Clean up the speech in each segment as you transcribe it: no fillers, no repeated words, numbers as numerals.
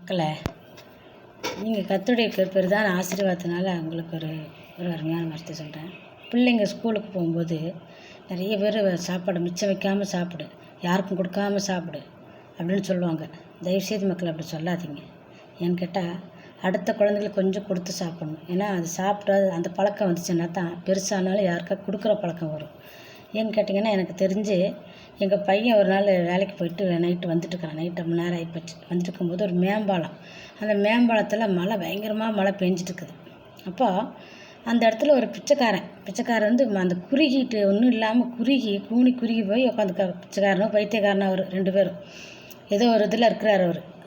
மக்களை, நீங்கள் கர்த்தருடைய பெரிதான ஆசீர்வாதத்தினால உங்களுக்கு ஒரு அருமையான வார்த்தை சொல்கிறேன். பிள்ளைங்க ஸ்கூலுக்கு போகும்போது நிறைய பேர் சாப்பாடு மிச்சம் வைக்காமல் சாப்பிடு, யாருக்கும் கொடுக்காமல் சாப்பிடு அப்படின்னு சொல்லுவாங்க. தயவுசெய்து மக்கள் அப்படி சொல்லாதீங்க. ஏன்னு கேட்டால் அடுத்த குழந்தைங்களுக்கு கொஞ்சம் கொடுத்து சாப்பிடணும். ஏன்னா அது சாப்பிட்டா அந்த பழக்கம் வந்துச்சுன்னா தான் பெருசானாலும் யாருக்கா கொடுக்குற பழக்கம் வரும். ஏன்னு கேட்டிங்கன்னா, எனக்கு தெரிஞ்சு எங்கள் பையன் ஒரு நாள் வேலைக்கு போயிட்டு நைட்டு வந்துட்டுருக்கான். நைட்டு ரொம்ப நேரம் ஆகிப்போச்சு. வந்துட்டு இருக்கும்போது ஒரு மேம்பாலம், அந்த மேம்பாலத்தில் பயங்கரமாக மழை பெஞ்சிட்ருக்குது. அப்போ அந்த இடத்துல ஒரு பிச்சைக்காரன் வந்து அந்த குறுகிட்டு ஒன்றும் இல்லாமல் குறுகி போய் உட்காந்து பிச்சைக்காரனும் பைத்தியக்காரனும் அவர் 2 பேரும் ஏதோ ஒரு இதில் இருக்கிறார்.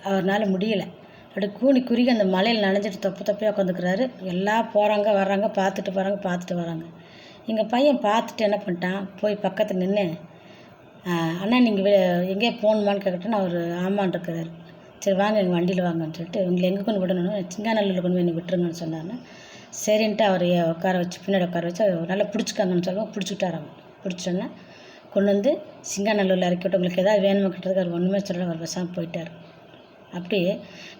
அவர்னால முடியலை. அப்படி குறுகி அந்த மலையில் நனைஞ்சிட்டு தொப்பையாக உட்காந்துக்கிறாரு. எல்லாம் போகிறாங்க வர்றாங்க, பார்த்துட்டு வராங்க. எங்கள் பையன் பார்த்துட்டு என்ன பண்ணிட்டான், போய் பக்கத்தில் நின்று, அண்ணா நீங்கள் எங்கேயா போகணுமான்னு கேட்கட்டுன்னு அவர் ஆமான் இருக்கிறாரு. சரி வாங்க எங்கள் வண்டியில் வாங்கன்னு சொல்லிட்டு, உங்களை எங்கே கொண்டு விடணும், சிங்காநல்லூரில் கொண்டு போய் விட்டுருங்கன்னு சொன்னார்னா சரின்ட்டு அவர் உட்கார வச்சு பின்னாடி உட்கார வச்சு அவர் நல்லா பிடிச்சிக்காங்கன்னு சொல்லுவோம். பிடிச்சிக்கிட்டார். அவன் பிடிச்சிட்டோன்னா கொண்டு வந்து சிங்காநல்லூரில் இறக்கி விட்டு, உங்களுக்கு எதாவது வேணுமா கிட்டதுக்கு அவர் ஒன்றுமே சொல்லலை. அவர் பேசாமல் போயிட்டார். அப்படி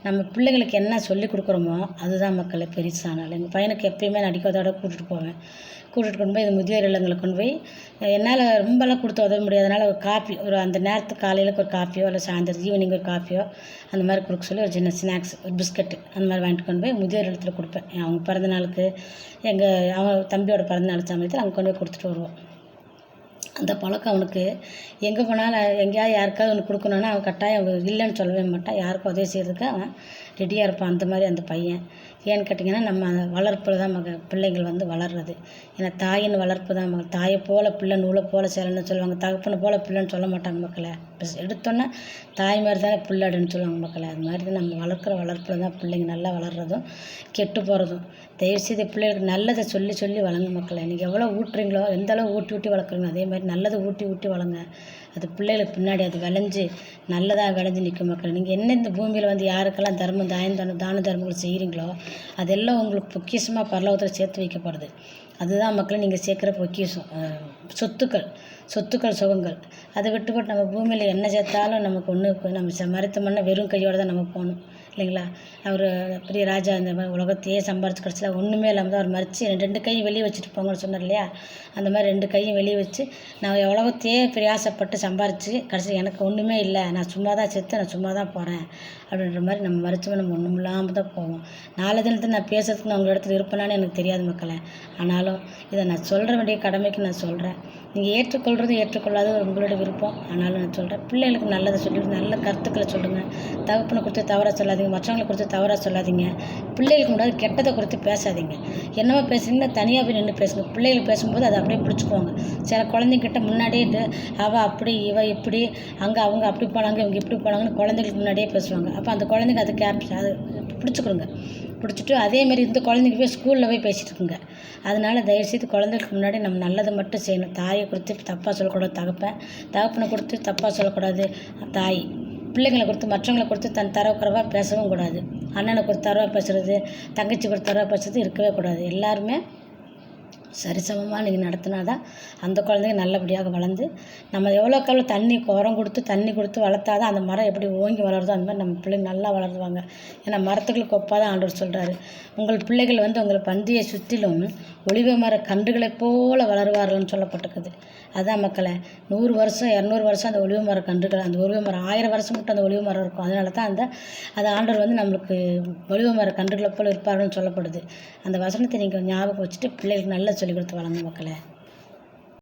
நம்ம பிள்ளைங்களுக்கு என்ன சொல்லி கொடுக்குறோமோ அதுதான் மக்களை பெருசானாலும். எங்கள் பையனுக்கு எப்பயுமே நான் அடிக்காதோட கூட்டிகிட்டு கொண்டு போய் இந்த முதியோர் இல்லங்களை கொண்டு போய், என்னால் ரொம்பலாம் கொடுத்து உதவ முடியாதனால ஒரு காப்பி, ஒரு அந்த நேரத்துக்கு காலையில் ஒரு காப்பியோ இல்லை சாயந்தரம் ஈவினிங் ஒரு காப்பியோ அந்த மாதிரி கொடுக்க சொல்லி ஒரு சின்ன ஸ்நாக்ஸ், ஒரு பிஸ்கட்டு அந்த மாதிரி வாங்கிட்டு கொண்டு போய் முதியோர் இல்லத்தில் கொடுப்பேன். அவங்க பிறந்த நாளுக்கு, அவன் தம்பியோட பிறந்த நாள் சமயத்தில் அங்கே கொண்டு போய் கொடுத்துட்டு வருவோம். அந்த பழக்கம் அவனுக்கு எங்கே போனாலும் எங்கேயாவது யாருக்காவது ஒன்று கொடுக்கணுன்னா அவன் கட்டாயம் இல்லைன்னு சொல்லவே மாட்டான். யாருக்கும் உதவி செய்கிறதுக்கு அவன் ரெடியாக இருப்பான். அந்த மாதிரி அந்த பையன். ஏன்னு கேட்டிங்கன்னா, நம்ம அந்த வளர்ப்பில் தான் பிள்ளைங்கள் வந்து வளர்றது. ஏன்னா தாயின் வளர்ப்பு தான் தாயை போல் பிள்ளை நூலை போல் சேலன்னு சொல்லுவாங்க. தகப்பனை போல் பிள்ளைன்னு சொல்ல மாட்டாங்க மக்களை. எடுத்தோன்னே தாய் மாதிரி தானே பிள்ளைன்னு சொல்லுவாங்க மக்களை. அது மாதிரி தான் நம்ம வளர்க்குற வளர்ப்பில் தான் பிள்ளைங்க நல்லா வளர்கிறதும் கெட்டு போகிறதும். தயவுசெய்து பிள்ளைகளுக்கு நல்லதை சொல்லி வளங்க மக்களை. நீங்கள் எவ்வளோ ஊட்டுறீங்களோ, எந்த அளவு ஊட்டி வளர்க்குறீங்களோ அதே மாதிரி நல்லதை ஊட்டி வளங்க. அது பிள்ளைகளுக்கு பின்னாடி அது விளைஞ்சு நல்லதாக விளைஞ்சு நிற்கும் மக்களை. நீங்கள் என்ன இந்த பூமியில் வந்து யாருக்கெல்லாம் தான தர்மங்கள் செய்கிறீங்களோ அதெல்லாம் உங்களுக்கு பொக்கிஷமாக பரலோகத்தில் சேர்த்து வைக்கப்படுது. அதுதான் மக்களை நீங்கள் சேர்க்குற பொக்கிஷம். சொத்துக்கள் சுகங்கள். அதை விட்டுப்பட்டு நம்ம பூமியில் என்ன சேர்த்தாலும் நமக்கு ஒன்று, நம்ம மருத்துவமனை வெறும் கையோடு தான் நம்ம போகணும் இல்லைங்களா? அவர் பெரிய ராஜா இந்த மாதிரி உலகத்தையே சம்பாரிச்சு கிடச்சில ஒன்றுமே இல்லாமல் தான் அவர் மறித்து 2 கையும் வெளியே வச்சுட்டு போங்கன்னு சொன்னார் இல்லையா? அந்த மாதிரி 2 கையும் வெளியே வச்சு, நான் உலகத்தையே பிரயாசப்பட்டு சம்பாரித்து கடைசி எனக்கு ஒன்றுமே இல்லை, நான் சும்மா தான் செத்து, நான் சும்மா தான் போகிறேன் அப்படின்ற மாதிரி நம்ம மறிச்சோம். நம்ம ஒன்றும் இல்லாமல் தான் போவோம். நாளை தினத்தில் நான் பேசுறதுக்கு நான் உங்கள் இடத்துல இருப்பேனான்னு எனக்கு தெரியாது மக்களை. ஆனாலும் இதை நான் சொல்கிற வேண்டிய கடமைக்கு நான் சொல்கிறேன். நீங்கள் ஏற்றுக்கொள்ளாத உங்களோட விருப்பம். ஆனாலும் நான் சொல்கிறேன், பிள்ளைகளுக்கு நல்லதை சொல்லிவிட்டு நல்ல கருத்துக்களை சொல்லுங்கள். தகப்பனை குறித்து தவறாக சொல்லாதீங்க, மற்றவங்களை குறித்து தவறாக சொல்லாதீங்க. பிள்ளைகளுக்கு முன்னாடி கெட்டதை குறித்து பேசாதீங்க. என்னவோ பேசுறீங்கன்னா தனியாக போய் நின்று பேசுங்க. பிள்ளைகள் பேசும்போது அதை அப்படியே பிடிச்சிக்குவாங்க. சில குழந்தைங்கிட்ட முன்னாடியே அவள் அப்படி இவ இப்படி, அங்கே அவங்க அப்படி போனாங்க இவங்க இப்படி போனாங்கன்னு குழந்தைகளுக்கு முன்னாடியே பேசுவாங்க. அப்போ அந்த குழந்தைங்க அதை பிடிச்சிக்கிறோங்க. பிடிச்சிட்டு அதேமாரி இந்த குழந்தைங்க போய் ஸ்கூலில் போய் பேசிகிட்டு இருக்குங்க. அதனால் தயவுசெய்து குழந்தைகளுக்கு முன்னாடி நம்ம நல்லதை மட்டும் செய்யணும். தாயை குறித்து தப்பாக சொல்லக்கூடாது தகப்பனை குறித்து தப்பாக சொல்லக்கூடாது தாய். பிள்ளைங்களை குறித்து மற்றவங்களை குறித்து தன் தரக்குறைவாக பேசவும் கூடாது. அண்ணனை குறித்து தரவாக பேசுகிறது, தங்கச்சி குறித்து தரவாக பேசுகிறது இருக்கவே கூடாது. எல்லாருமே சரிசமமாக நீங்கள் நடத்தினா தான் அந்த குழந்தைங்க நல்லபடியாக வளர்ந்து, நம்ம எவ்வளோக்கு எவ்வளோ தண்ணி கொடுத்து வளர்த்தா தான் அந்த மரம் எப்படி ஓங்கி வளருதோ அந்த மாதிரி நம்ம பிள்ளைங்க நல்லா வளருவாங்க. ஏன்னா மரத்துக்களுக்கு ஒப்பாக தான் ஆண்டவர் சொல்கிறாரு, உங்கள் பிள்ளைகள் வந்து உங்கள் பந்தியை சுற்றிலும் ஒலிவ மர கன்றுகளைப் போல வளருவார்கள்னு சொல்லப்பட்டிருக்குது. அதான் மக்களை, 100 வருஷம் 200 வருஷம் அந்த ஒலிவ மர கன்றுகள், அந்த ஒலிவ மரம் 1000 வருஷம் மட்டும் அந்த ஒலிவ மரம் இருக்கும். அதனால தான் அது ஆண்டவர் வந்து நம்மளுக்கு ஒலிவ மர கன்றுகளை போல் இருப்பார்கள்னு சொல்லப்படுது. அந்த வசனத்தை நீங்கள் ஞாபகம் வச்சுட்டு பிள்ளைகளுக்கு நல்லா சொல்லிக் கொடுத்து வளங்க மக்களை.